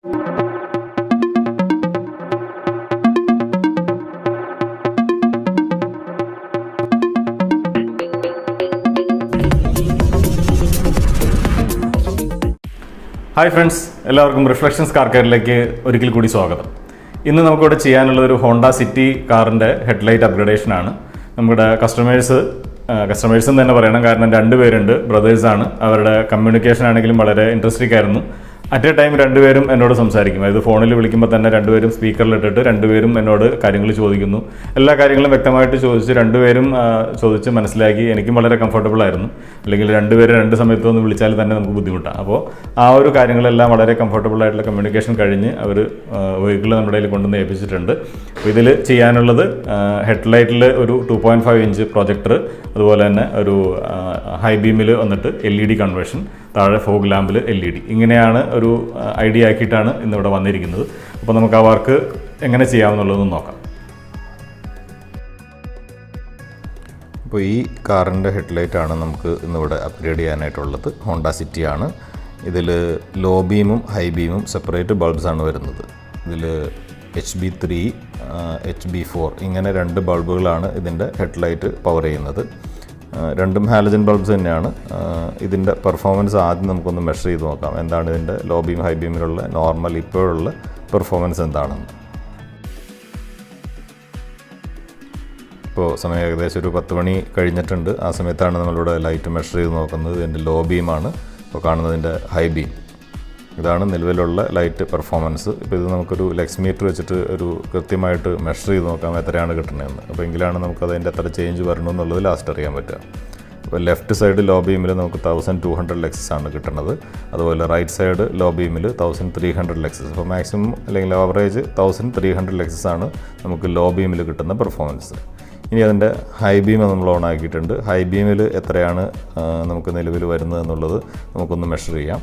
Hi friends, എല്ലാവർക്കും reflections car കെയറിലേക്ക് ഒരിക്കൽ കൂടി സ്വാഗതം. ഇന്ന് നമുക്കിവിടെ ചെയ്യാനുള്ളത് ഒരു ഹോണ്ട സിറ്റി കാറിൻ്റെ ഹെഡ്ലൈറ്റ് അപ്ഗ്രഡേഷൻ ആണ്. നമ്മുടെ കസ്റ്റമേഴ്സും തന്നെ പറയണം, കാരണം രണ്ടുപേരുണ്ട്, ബ്രദേഴ്സാണ്. അവരുടെ കമ്മ്യൂണിക്കേഷൻ ആണെങ്കിലും വളരെ ഇൻട്രസ്റ്റിംഗ് ആയിരുന്നു. അറ്റ് എ ടൈം രണ്ടുപേരും എന്നോട് സംസാരിക്കും. അതായത് ഫോണിൽ വിളിക്കുമ്പോൾ തന്നെ രണ്ടുപേരും സ്പീക്കറിലിട്ടിട്ട് രണ്ടുപേരും എന്നോട് കാര്യങ്ങൾ ചോദിക്കുന്നു. എല്ലാ കാര്യങ്ങളും വ്യക്തമായിട്ട് ചോദിച്ച് രണ്ടുപേരും ചോദിച്ച് മനസ്സിലാക്കി. എനിക്കും വളരെ കംഫർട്ടബിൾ ആയിരുന്നു. അല്ലെങ്കിൽ രണ്ടുപേരും രണ്ട് സമയത്തൊന്ന് വിളിച്ചാൽ തന്നെ നമുക്ക് ബുദ്ധിമുട്ടാണ്. അപ്പോൾ ആ ഒരു കാര്യങ്ങളെല്ലാം വളരെ കംഫർട്ടബിൾ ആയിട്ടുള്ള കമ്മ്യൂണിക്കേഷൻ കഴിഞ്ഞ് അവർ വെഹിക്കിൾ നമ്മുടെ കയ്യിൽ കൊണ്ടുവന്ന് ഏൽപ്പിച്ചിട്ടുണ്ട്. അപ്പോൾ ഇതിൽ ചെയ്യാനുള്ളത് ഹെഡ്ലൈറ്റിൽ ഒരു 2.5 ഇഞ്ച് പ്രൊജക്ടർ, അതുപോലെ തന്നെ ഒരു ഹൈ ബീമിൽ വന്നിട്ട് LED കൺവേർഷൻ, താഴെ ഫോഗ് ലാമ്പിൽ LED. ഇങ്ങനെയാണ് ഒരു ഐഡിയ ആക്കിയിട്ടാണ് ഇന്നിവിടെ വന്നിരിക്കുന്നത്. അപ്പോൾ നമുക്ക് ആ വർക്ക് എങ്ങനെ ചെയ്യാമെന്നുള്ളതൊന്ന് നോക്കാം. അപ്പോൾ ഈ കാറിൻ്റെ ഹെഡ്ലൈറ്റാണ് നമുക്ക് ഇന്നിവിടെ അപ്ഗ്രേഡ് ചെയ്യാനായിട്ടുള്ളത്. ഹോണ്ട സിറ്റിയാണ്. ഇതിൽ ലോ ബീമും ഹൈ ബീമും സെപ്പറേറ്റ് ബൾബ്സാണ് വരുന്നത്. ഇതിൽ HB3, HB4 ഇങ്ങനെ രണ്ട് ബൾബുകളാണ് ഇതിൻ്റെ ഹെഡ്ലൈറ്റ് പവർ ചെയ്യുന്നത്. രണ്ടും ഹാലജൻ ബൾബ്സ് തന്നെയാണ്. ഇതിൻ്റെ പെർഫോമൻസ് ആദ്യം നമുക്കൊന്ന് മെഷർ ചെയ്ത് നോക്കാം. എന്താണ് ഇതിൻ്റെ ലോ ബീം ഹൈ ബീമിലുള്ള നോർമൽ ഇപ്പോഴുള്ള പെർഫോമൻസ് എന്താണെന്ന്. ഇപ്പോൾ സമയം ഏകദേശം ഒരു 10 മണി കഴിഞ്ഞിട്ടുണ്ട്. ആ സമയത്താണ് നമ്മളിവിടെ ലൈറ്റ് മെഷർ ചെയ്ത് നോക്കുന്നത്. ഇതിൻ്റെ ലോ ബീമാണ് ഇപ്പോൾ കാണുന്നതിൻ്റെ ഹൈ ബീം. ഇതാണ് നിലവിലുള്ള ലൈറ്റ് പെർഫോമൻസ്. ഇപ്പോൾ ഇത് നമുക്കൊരു ലെക്സ് മീറ്റർ വെച്ചിട്ട് ഒരു കൃത്യമായിട്ട് മെഷർ ചെയ്ത് നോക്കാം എത്രയാണ് കിട്ടുന്നതെന്ന്. അപ്പോൾ എങ്കിലാണ് നമുക്കതിൻ്റെ എത്ര ചേഞ്ച് വരണമെന്നുള്ളത് ലാസ്റ്റ് അറിയാൻ പറ്റുക. അപ്പോൾ ലെഫ്റ്റ് സൈഡ് ലോ ബീമിൽ നമുക്ക് 1200 ലെക്സസ് ആണ് കിട്ടുന്നത്. അതുപോലെ റൈറ്റ് സൈഡ് ലോ ബീമിൽ 1300 ലെക്സസ്. അപ്പോൾ മാക്സിമം അല്ലെങ്കിൽ ആവറേജ് 1300 ലെക്സസ് ആണ് നമുക്ക് ലോ ബീമിൽ കിട്ടുന്ന പെർഫോമൻസ്. ഇനി അതിൻ്റെ ഹൈ ബീം നമ്മൾ ഓൺ ആക്കിയിട്ടുണ്ട്. ഹൈ ബീമിൽ എത്രയാണ് നമുക്ക് നിലവിൽ വരുന്നത് എന്നുള്ളത് നമുക്കൊന്ന് മെഷർ ചെയ്യാം.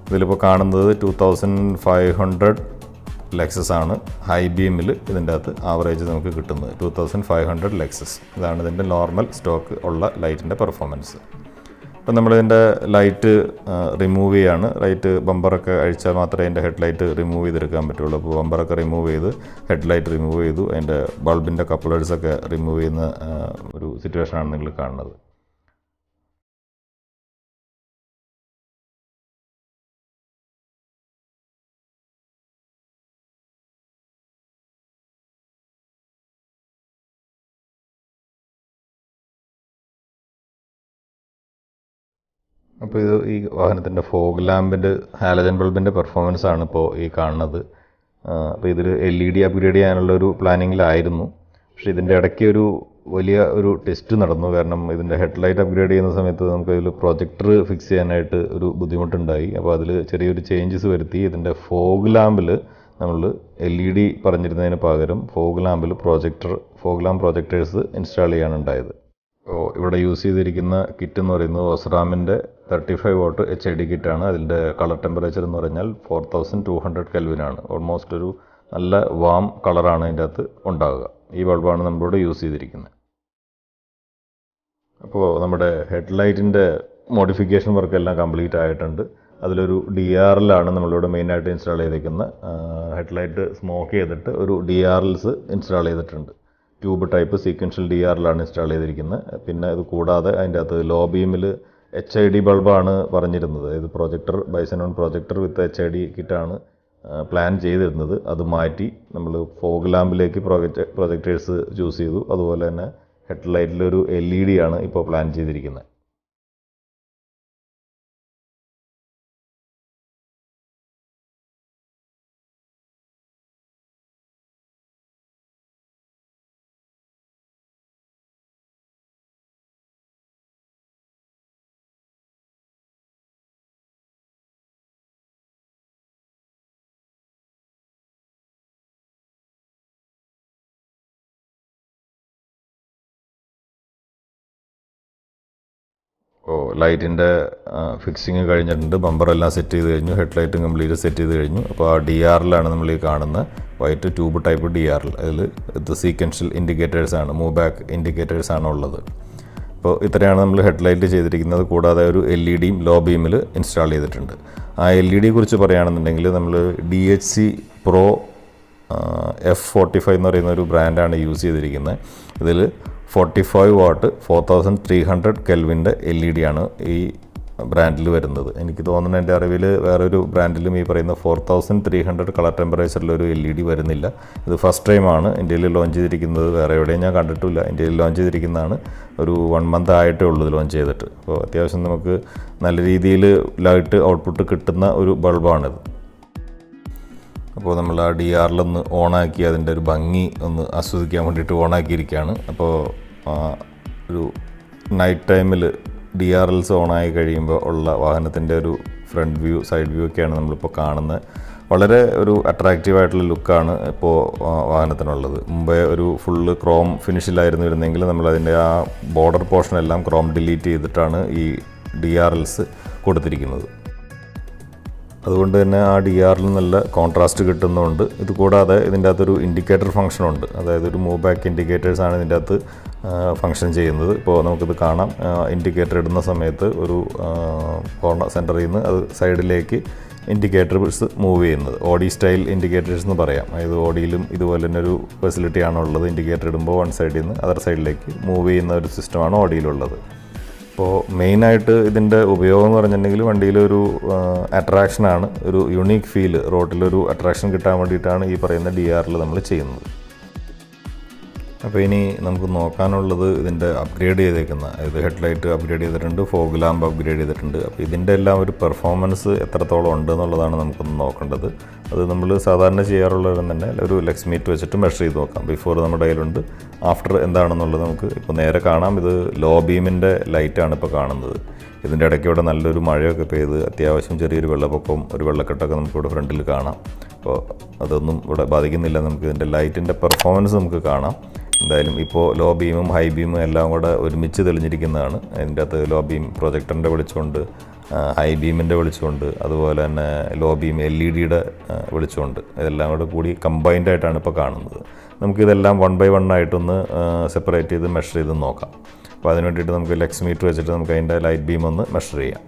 ഇതിലിപ്പോൾ കാണുന്നത് 2500 ലെക്സസ് ആണ് ഹൈ ബീമിൽ ഇതിൻ്റെ അകത്ത് ആവറേജ് നമുക്ക് കിട്ടുന്നത്. 2500 ലെക്സസ്. ഇതാണ് ഇതിൻ്റെ നോർമൽ സ്റ്റോക്ക് ഉള്ള ലൈറ്റിൻ്റെ പെർഫോമൻസ്. ഇപ്പം നമ്മളിതിൻ്റെ ലൈറ്റ് റിമൂവ് ചെയ്യാണ്. ലൈറ്റ് ബമ്പറൊക്കെ അഴിച്ചാൽ മാത്രമേ അതിൻ്റെ ഹെഡ്ലൈറ്റ് റിമൂവ് ചെയ്തെടുക്കാൻ പറ്റുള്ളൂ. അപ്പോൾ ബമ്പറൊക്കെ റിമൂവ് ചെയ്ത് ഹെഡ്ലൈറ്റ് റിമൂവ് ചെയ്തു. അതിൻ്റെ ബൾബിൻ്റെ കപ്ലേഴ്സൊക്കെ റിമൂവ് ചെയ്യുന്ന ഒരു സിറ്റുവേഷനാണ് നിങ്ങൾ കാണുന്നത്. അപ്പോൾ ഇത് ഈ വാഹനത്തിൻ്റെ ഫോഗ് ലാമ്പിൻ്റെ ഹാലജൻ ബൾബിൻ്റെ പെർഫോമൻസ് ആണ് ഇപ്പോൾ ഈ കാണുന്നത്. അപ്പോൾ ഇതിൽ LED അപ്ഗ്രേഡ് ചെയ്യാനുള്ളൊരു പ്ലാനിങ്ങിലായിരുന്നു. പക്ഷേ ഇതിൻ്റെ ഇടയ്ക്ക് ഒരു വലിയ ഒരു ടെസ്റ്റ് നടന്നു. കാരണം ഇതിൻ്റെ ഹെഡ്ലൈറ്റ് അപ്ഗ്രേഡ് ചെയ്യുന്ന സമയത്ത് നമുക്ക് ഇതിൽ പ്രൊജക്ടർ ഫിക്സ് ചെയ്യാനായിട്ട് ഒരു ബുദ്ധിമുട്ടുണ്ടായി. അപ്പോൾ അതിൽ ചെറിയൊരു ചേഞ്ചസ് വരുത്തി. ഇതിൻ്റെ ഫോഗ് ലാമ്പിൽ നമ്മൾ LED പറഞ്ഞിരുന്നതിന് പകരം ഫോഗ് ലാമ്പിൽ ഫോഗ് ലാമ്പ് പ്രൊജക്ടേഴ്സ് ഇൻസ്റ്റാൾ ചെയ്യാനുണ്ടായത്. അപ്പോൾ ഇവിടെ യൂസ് ചെയ്തിരിക്കുന്ന കിറ്റ് എന്ന് പറയുന്നത് ഒസ്റാമിൻ്റെ 35 വാട്ട് HID കിറ്റാണ്. അതിൻ്റെ കളർ ടെമ്പറേച്ചർ എന്ന് പറഞ്ഞാൽ 4200 കെൽവിനാണ്. ഓൾമോസ്റ്റ് ഒരു നല്ല വാം കളറാണ് അതിൻ്റെ അകത്ത് ഉണ്ടാവുക. ഈ ബൾബാണ് നമ്മളിവിടെ യൂസ് ചെയ്തിരിക്കുന്നത്. അപ്പോൾ നമ്മുടെ ഹെഡ്ലൈറ്റിൻ്റെ മോഡിഫിക്കേഷൻ വർക്കെല്ലാം കംപ്ലീറ്റ് ആയിട്ടുണ്ട്. അതിലൊരു DRL ആണ് നമ്മളിവിടെ മെയിനായിട്ട് ഇൻസ്റ്റാൾ ചെയ്തിരിക്കുന്നത്. ഹെഡ്ലൈറ്റ് സ്മോക്ക് ചെയ്തിട്ട് ഒരു DRLs ഇൻസ്റ്റാൾ ചെയ്തിട്ടുണ്ട്. ട്യൂബ് ടൈപ്പ് സീക്വൻഷ്യൽ DRL ആണ് ഇൻസ്റ്റാൾ ചെയ്തിരിക്കുന്നത്. പിന്നെ ഇത് കൂടാതെ അതിൻ്റെ അകത്ത് ലോ ബീമിൽ HID ബൾബാണ് പറഞ്ഞിരുന്നത്. ഇത് പ്രൊജക്ടർ Bi-Xenon പ്രൊജക്ടർ വിത്ത് HID കിറ്റാണ് പ്ലാൻ ചെയ്തിരുന്നത്. അത് മാറ്റി നമ്മൾ ഫോഗ് ലാമ്പിലേക്ക് പ്രൊജക്ടേഴ്സ് ചൂസ് ചെയ്തു. അതുപോലെ തന്നെ ഹെഡ്ലൈറ്റിലൊരു LED ആണ് ഇപ്പോൾ പ്ലാൻ ചെയ്തിരിക്കുന്നത്. അപ്പോൾ ലൈറ്റിൻ്റെ ഫിക്സിങ് കഴിഞ്ഞിട്ടുണ്ട്. ബമ്പറെല്ലാം സെറ്റ് ചെയ്ത് കഴിഞ്ഞു. ഹെഡ്ലൈറ്റും കംപ്ലീറ്റ് സെറ്റ് ചെയ്ത് കഴിഞ്ഞു. അപ്പോൾ ആ DRL ആണ് നമ്മൾ ഈ കാണുന്ന വൈറ്റ് ട്യൂബ് ടൈപ്പ് DRL. അതിൽ ഇത് സീക്വൻഷ്യൽ ഇൻഡിക്കേറ്റേഴ്സാണ്, മൂവ് ബാക്ക് ഇൻഡിക്കേറ്റേഴ്സാണ് ഉള്ളത്. അപ്പോൾ ഇത്രയാണ് നമ്മൾ ഹെഡ്ലൈറ്റ് ചെയ്തിരിക്കുന്നത്. കൂടാതെ ഒരു LED ലോ ബീമിൽ ഇൻസ്റ്റാൾ ചെയ്തിട്ടുണ്ട്. ആ LED കുറിച്ച് പറയുകയാണെന്നുണ്ടെങ്കിൽ നമ്മൾ DHC Pro F45 എന്ന് പറയുന്ന ഒരു ബ്രാൻഡാണ് യൂസ് ചെയ്തിരിക്കുന്നത്. ഇതിൽ 45 വാട്ട് 4300 കെൽവിൻ്റെ LED ആണ് ഈ ബ്രാൻഡിൽ വരുന്നത്. എനിക്ക് തോന്നുന്നു എൻ്റെ അറിവിൽ വേറൊരു ബ്രാൻഡിലും ഈ പറയുന്ന 4300 കളർ ടെമ്പറേച്ചറിലൊരു LED വരുന്നില്ല. ഇത് ഫസ്റ്റ് ടൈമാണ് ഇന്ത്യയിൽ ലോഞ്ച് ചെയ്തിരിക്കുന്നത്. വേറെ എവിടെയും ഞാൻ കണ്ടിട്ടില്ല. ഇന്ത്യയിൽ ലോഞ്ച് ചെയ്തിരിക്കുന്നതാണ്. ഒരു 1 മന്ത് ആയിട്ടേ ഉള്ളൂ ഇത് ലോഞ്ച് ചെയ്തിട്ട്. അപ്പോൾ അത്യാവശ്യം നമുക്ക് നല്ല രീതിയിൽ ലൈറ്റ് ഔട്ട്പുട്ട് കിട്ടുന്ന ഒരു ബൾബാണിത്. അപ്പോൾ നമ്മൾ ആ DRL ഒന്ന് ഓണാക്കി അതിൻ്റെ ഒരു ഭംഗി ഒന്ന് ആസ്വദിക്കാൻ വേണ്ടിയിട്ട് ഓണാക്കിയിരിക്കുകയാണ്. അപ്പോൾ ഒരു നൈറ്റ് ടൈമിൽ DRLs ഓണായി കഴിയുമ്പോൾ ഉള്ള വാഹനത്തിൻ്റെ ഒരു ഫ്രണ്ട് വ്യൂ, സൈഡ് വ്യൂ ഒക്കെയാണ് നമ്മളിപ്പോൾ കാണുന്നത്. വളരെ ഒരു അട്രാക്റ്റീവായിട്ടുള്ള ലുക്കാണ് ഇപ്പോൾ വാഹനത്തിനുള്ളത്. മുമ്പേ ഒരു ഫുള്ള് ക്രോം ഫിനിഷിലായിരുന്നു വരുന്നതെങ്കിൽ നമ്മളതിൻ്റെ ആ ബോർഡർ പോർഷനെല്ലാം ക്രോം ഡിലീറ്റ് ചെയ്തിട്ടാണ് ഈ DRLs കൊടുത്തിരിക്കുന്നത്. അതുകൊണ്ട് തന്നെ ആ DRL നല്ല കോൺട്രാസ്റ്റ് കിട്ടുന്നുണ്ട്. ഇത് കൂടാതെ ഇതിൻ്റെ അകത്തൊരു ഇൻഡിക്കേറ്റർ ഫംഗ്ഷനുണ്ട്. അതായത് ഒരു മൂവ് ബാക്ക് ഇൻഡിക്കേറ്റേഴ്സാണ് ഇതിൻ്റെ അകത്ത് ഫംഗ്ഷൻ ചെയ്യുന്നത്. ഇപ്പോൾ നമുക്കിത് കാണാം. ഇൻഡിക്കേറ്റർ ഇടുന്ന സമയത്ത് ഒരു കോർണർ സെൻറ്ററിൽ നിന്ന് അത് സൈഡിലേക്ക് ഇൻഡിക്കേറ്റേഴ്സ് മൂവ് ചെയ്യുന്നത്. ഓഡി സ്റ്റൈൽ ഇൻഡിക്കേറ്റേഴ്സ് എന്ന് പറയാം. അതായത് ഓഡിയിലും ഇതുപോലെ തന്നെ ഒരു ഫെസിലിറ്റിയാണ് ഉള്ളത്. ഇൻഡിക്കേറ്റർ ഇടുമ്പോൾ വൺ സൈഡിൽ നിന്ന് അതർ സൈഡിലേക്ക് മൂവ് ചെയ്യുന്ന ഒരു സിസ്റ്റമാണ് ഓഡിയിലുള്ളത്. അപ്പോൾ മെയിനായിട്ട് ഇതിൻ്റെ ഉപയോഗം എന്ന് പറഞ്ഞിട്ടുണ്ടെങ്കിൽ വണ്ടിയിലൊരു അട്രാക്ഷനാണ്, ഒരു യുണീക്ക് ഫീൽ, റോഡിലൊരു അട്രാക്ഷൻ കിട്ടാൻ വേണ്ടിയിട്ടാണ് ഈ പറയുന്ന DRL നമ്മൾ ചെയ്യുന്നത്. അപ്പോൾ ഇനി നമുക്ക് നോക്കാനുള്ളത് ഇതിൻ്റെ അപ്ഗ്രേഡ് ചെയ്തേക്കുന്ന, അതായത് ഹെഡ്ലൈറ്റ് അപ്ഗ്രേഡ് ചെയ്തിട്ടുണ്ട്, ഫോഗ് ലാമ്പ് അപ്ഗ്രേഡ് ചെയ്തിട്ടുണ്ട്. അപ്പോൾ ഇതിൻ്റെ എല്ലാം ഒരു പെർഫോമൻസ് എത്രത്തോളം ഉണ്ട് എന്നുള്ളതാണ് നമുക്കൊന്ന് നോക്കേണ്ടത്. അത് നമ്മൾ സാധാരണ ചെയ്യാറുള്ളത് തന്നെ ഒരു ലെക്സ് മീറ്റർ വെച്ചിട്ട് മെഷർ ചെയ്ത് നോക്കാം. ബിഫോർ നമ്മുടെ കയ്യിലുണ്ട്, ആഫ്റ്റർ എന്താണെന്നുള്ളത് നമുക്ക് ഇപ്പോൾ നേരെ കാണാം. ഇത് ലോ ബീമിൻ്റെ ലൈറ്റാണ് ഇപ്പോൾ കാണുന്നത്. ഇതിൻ്റെ ഇടയ്ക്ക് ഇവിടെ നല്ലൊരു മഴയൊക്കെ പെയ്ത് അത്യാവശ്യം ചെറിയൊരു വെള്ളപ്പൊക്കവും ഒരു വെള്ളക്കെട്ടൊക്കെ നമുക്കിവിടെ ഫ്രണ്ടിൽ കാണാം. അപ്പോൾ അതൊന്നും ഇവിടെ ബാധിക്കുന്നില്ല. നമുക്ക് ഇതിൻ്റെ ലൈറ്റിൻ്റെ പെർഫോമൻസ് നമുക്ക് കാണാം. എന്തായാലും ഇപ്പോൾ ലോ ബീമും ഹൈ ബീമും എല്ലാം കൂടെ ഒരുമിച്ച് തെളിഞ്ഞിരിക്കുന്നതാണ്. അതിൻ്റെ അകത്ത് ലോ ബീം പ്രൊജക്ടറിൻ്റെ വെളിച്ചമുണ്ട്, ഹൈ ബീമിൻ്റെ വെളിച്ചമുണ്ട്, അതുപോലെ തന്നെ ലോ ബീം LED വെളിച്ചമുണ്ട്. ഇതെല്ലാം കൂടെ കൂടി കമ്പൈൻഡ് ആയിട്ടാണ് ഇപ്പോൾ കാണുന്നത്. നമുക്കിതെല്ലാം 1 by 1 ആയിട്ടൊന്ന് സെപ്പറേറ്റ് ചെയ്ത് മെഷർ ചെയ്ത് നോക്കാം. അപ്പോൾ അതിന് വേണ്ടിയിട്ട് നമുക്ക് ലെക്സ് മീറ്റർ വെച്ചിട്ട് നമുക്ക് അതിൻ്റെ ലൈറ്റ് ബീം ഒന്ന് മെഷർ ചെയ്യാം.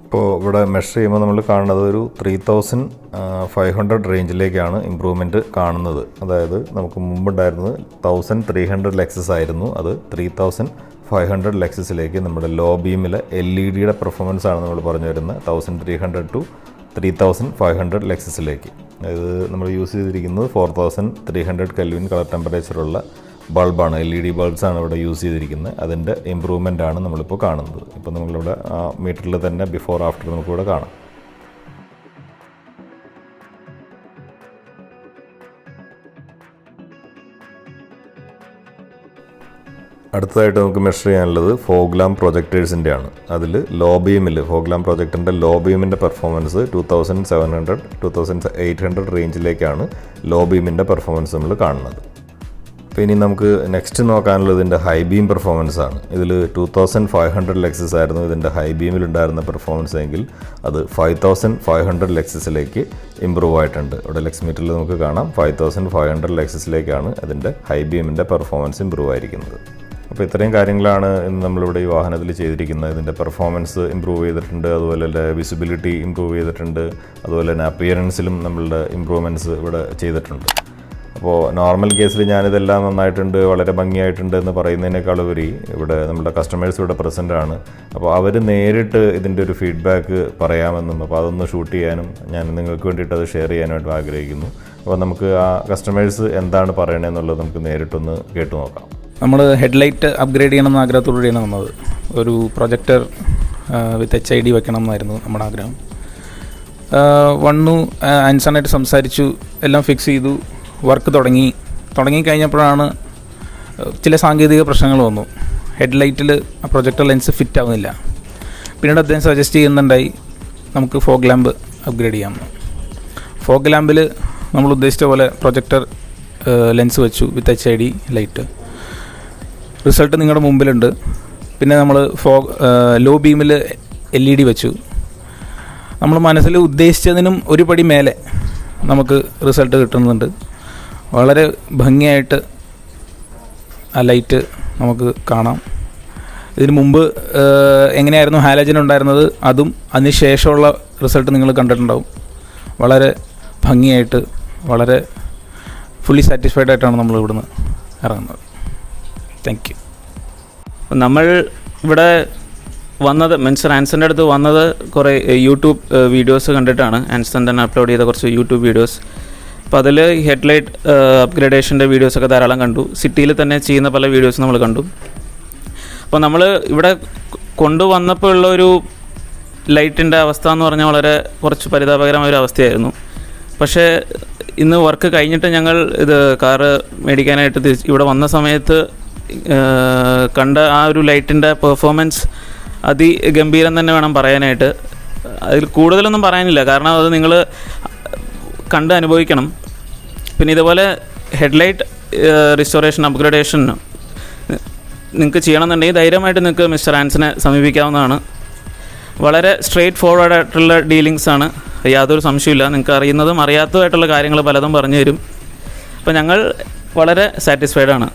ഇപ്പോൾ ഇവിടെ മെഷർ ചെയ്യുമ്പോൾ നമ്മൾ കാണുന്നത് ഒരു 3500 റേഞ്ചിലേക്കാണ് ഇമ്പ്രൂവ്മെൻറ്റ് കാണുന്നത്. അതായത് നമുക്ക് മുമ്പുണ്ടായിരുന്നത് 1300 ലെക്സസ് ആയിരുന്നു. അത് 3500 ലെക്സസിലേക്ക് നമ്മുടെ ലോ ബീമിലെ LED പെർഫോമൻസ് ആണ് നമ്മൾ പറഞ്ഞു വരുന്നത്. 1300 to 3500 ലെക്സസിലേക്ക്. അതായത് നമ്മൾ യൂസ് ചെയ്തിരിക്കുന്നത് 4300 കെൽവിൻ കളർ ടെമ്പറേച്ചറുള്ള ബൾബാണ്, LED ബൾബ്സാണ് ഇവിടെ യൂസ് ചെയ്തിരിക്കുന്നത്. അതിൻ്റെ ഇമ്പ്രൂവ്മെൻ്റ് ആണ് നമ്മളിപ്പോൾ കാണുന്നത്. ഇപ്പോൾ നമ്മളിവിടെ ആ മീറ്ററിൽ തന്നെ ബിഫോർ ആഫ്റ്റർ നമുക്കിവിടെ കാണാം. അടുത്തതായിട്ട് നമുക്ക് മെഷർ ചെയ്യാനുള്ളത് ഫോഗ്ലാം പ്രൊജക്ടേഴ്സിൻ്റെ ആണ്. അതിൽ ലോ ബീമിൽ ഫോഗ്ലാം പ്രൊജക്ടറിൻ്റെ ലോ ബീമിൻ്റെ പെർഫോമൻസ് 2700 2800 റേഞ്ചിലേക്കാണ് ലോ ബീമിൻ്റെ പെർഫോമൻസ് നമ്മൾ കാണുന്നത്. അപ്പോൾ ഇനി നമുക്ക് നെക്സ്റ്റ് നോക്കാനുള്ളത് ഇതിൻ്റെ ഹൈ ബീം പെർഫോമൻസ് ആണ്. ഇതിൽ 2500 ലെക്സസ് ആയിരുന്നു ഇതിൻ്റെ ഹൈ ബീമിലുണ്ടായിരുന്ന പെർഫോമൻസ് എങ്കിൽ അത് 5500 ലെക്സസിലേക്ക് ഇമ്പ്രൂവ് ആയിട്ടുണ്ട്. ഇവിടെ ലെക്സ് മീറ്ററിൽ നമുക്ക് കാണാം 5500 ലെക്സസിലേക്കാണ് അതിൻ്റെ ഹൈ ബീമിൻ്റെ പെർഫോമൻസ് ഇമ്പ്രൂവ് ആയിരിക്കുന്നത്. അപ്പോൾ ഇത്രയും കാര്യങ്ങളാണ് ഇന്ന് നമ്മളിവിടെ ഈ വാഹനത്തിൽ ചെയ്തിരിക്കുന്നത്. ഇതിൻ്റെ പെർഫോമൻസ് ഇമ്പ്രൂവ് ചെയ്തിട്ടുണ്ട്, അതുപോലെ തന്നെ വിസിബിലിറ്റി ഇമ്പ്രൂവ് ചെയ്തിട്ടുണ്ട്, അതുപോലെ തന്നെ അപ്പിയറൻസിലും നമ്മളുടെ ഇമ്പ്രൂവ്മെൻറ്റ്സ് ഇവിടെ ചെയ്തിട്ടുണ്ട്. അപ്പോൾ നോർമൽ കേസിൽ ഞാനിതെല്ലാം നന്നായിട്ടുണ്ട്, വളരെ ഭംഗിയായിട്ടുണ്ട് എന്ന് പറയുന്നതിനേക്കാൾ ഉപരി ഇവിടെ നമ്മുടെ കസ്റ്റമേഴ്സ് ഇവിടെ പ്രസൻ്റ് ആണ്. അപ്പോൾ അവർ നേരിട്ട് ഇതിൻ്റെ ഒരു ഫീഡ്ബാക്ക് പറയാമെന്നും അപ്പോൾ അതൊന്ന് ഷൂട്ട് ചെയ്യാനും ഞാൻ നിങ്ങൾക്ക് വേണ്ടിയിട്ട് അത് ഷെയർ ചെയ്യാനായിട്ട് ആഗ്രഹിക്കുന്നു. അപ്പോൾ നമുക്ക് ആ കസ്റ്റമേഴ്സ് എന്താണ് പറയണതെന്നുള്ളത് നമുക്ക് നേരിട്ടൊന്ന് കേട്ടു നോക്കാം. നമ്മൾ ഹെഡ്ലൈറ്റ് അപ്ഗ്രേഡ് ചെയ്യണമെന്ന് ആഗ്രഹത്തോടുകൂടിയാണ് വന്നത്. ഒരു പ്രൊജക്ടർ വിത്ത് HID വെക്കണം എന്നായിരുന്നു നമ്മുടെ ആഗ്രഹം. വന്നു, ആൻസണായിട്ട് സംസാരിച്ചു, എല്ലാം ഫിക്സ് ചെയ്തു, വർക്ക് തുടങ്ങിക്കഴിഞ്ഞപ്പോഴാണ് ചില സാങ്കേതിക പ്രശ്നങ്ങൾ വന്നു. ഹെഡ്ലൈറ്റിൽ പ്രൊജക്ടർ ലെൻസ് ഫിറ്റ് ആവുന്നില്ല. പിന്നീട് അദ്ദേഹം സജസ്റ്റ് ചെയ്യുന്നുണ്ടായി നമുക്ക് ഫോഗ് ലാമ്പ് അപ്ഗ്രേഡ് ചെയ്യാമെന്ന്. ഫോഗ് ലാമ്പിൽ നമ്മൾ ഉദ്ദേശിച്ച പോലെ പ്രൊജക്ടർ ലെൻസ് വെച്ചു വിത്ത് HID ലൈറ്റ്. റിസൾട്ട് നിങ്ങളുടെ മുമ്പിലുണ്ട്. പിന്നെ നമ്മൾ ലോ ബീമിൽ LED വെച്ചു. നമ്മൾ മനസ്സിൽ ഉദ്ദേശിച്ചതിനും ഒരു പടി മേലെ നമുക്ക് റിസൾട്ട് കിട്ടുന്നുണ്ട്. വളരെ ഭംഗിയായിട്ട് ആ ലൈറ്റ് നമുക്ക് കാണാം. ഇതിന് മുമ്പ് എങ്ങനെയായിരുന്നു ഹാലജൻ ഉണ്ടായിരുന്നത് അതും അതിന് ശേഷമുള്ള റിസൾട്ട് നിങ്ങൾ കണ്ടിട്ടുണ്ടാവും. വളരെ ഭംഗിയായിട്ട് വളരെ ഫുള്ളി സാറ്റിസ്ഫൈഡ് ആയിട്ടാണ് നമ്മൾ ഇവിടുന്ന് ഇറങ്ങുന്നത്. Thank you. നമ്മൾ ഇവിടെ വന്നത് ആൻസൻ്റെ അടുത്ത് വന്നത് കുറേ യൂട്യൂബ് വീഡിയോസ് കണ്ടിട്ടാണ്. ആൻസൺ തന്നെ അപ്ലോഡ് ചെയ്ത കുറച്ച് യൂട്യൂബ് വീഡിയോസ്. അപ്പോൾ അതിൽ ഹെഡ്ലൈറ്റ് അപ്ഗ്രഡേഷൻ്റെ വീഡിയോസൊക്കെ ധാരാളം കണ്ടു. സിറ്റിയിൽ തന്നെ ചെയ്യുന്ന പല വീഡിയോസ് നമ്മൾ കണ്ടു. അപ്പോൾ നമ്മൾ ഇവിടെ കൊണ്ടുവന്നപ്പോൾ ഉള്ളൊരു ലൈറ്റിൻ്റെ അവസ്ഥ എന്ന് പറഞ്ഞാൽ വളരെ കുറച്ച് പരിതാപകരമായ ഒരു അവസ്ഥയായിരുന്നു. പക്ഷേ ഇന്ന് വർക്ക് കഴിഞ്ഞിട്ട് ഞങ്ങൾ ഇത് കാറ് മേടിക്കാനായിട്ട് ഇവിടെ വന്ന സമയത്ത് കണ്ട ആ ഒരു ലൈറ്റിൻ്റെ പെർഫോമൻസ് അതിഗംഭീരം തന്നെ വേണം പറയാനായിട്ട്. അതിൽ കൂടുതലൊന്നും പറയാനില്ല, കാരണം അത് നിങ്ങൾ കണ്ട് അനുഭവിക്കണം. പിന്നെ ഇതുപോലെ ഹെഡ്ലൈറ്റ് റിസ്റ്റോറേഷൻ അപ്ഗ്രഡേഷൻ നിങ്ങൾക്ക് ചെയ്യണമെന്നുണ്ടെങ്കിൽ ധൈര്യമായിട്ട് നിങ്ങൾക്ക് മിസ്റ്റർ ആൻസനെ സമീപിക്കാവുന്നതാണ്. വളരെ സ്ട്രെയിറ്റ് ഫോർവേഡ് ആയിട്ടുള്ള ഡീലിങ്സാണ്, യാതൊരു സംശയമില്ല. നിങ്ങൾക്ക് അറിയുന്നതും അറിയാത്തതുമായിട്ടുള്ള കാര്യങ്ങൾ പലതും പറഞ്ഞു തരും. അപ്പോൾ ഞങ്ങൾ വളരെ സാറ്റിസ്ഫൈഡ് ആണ്.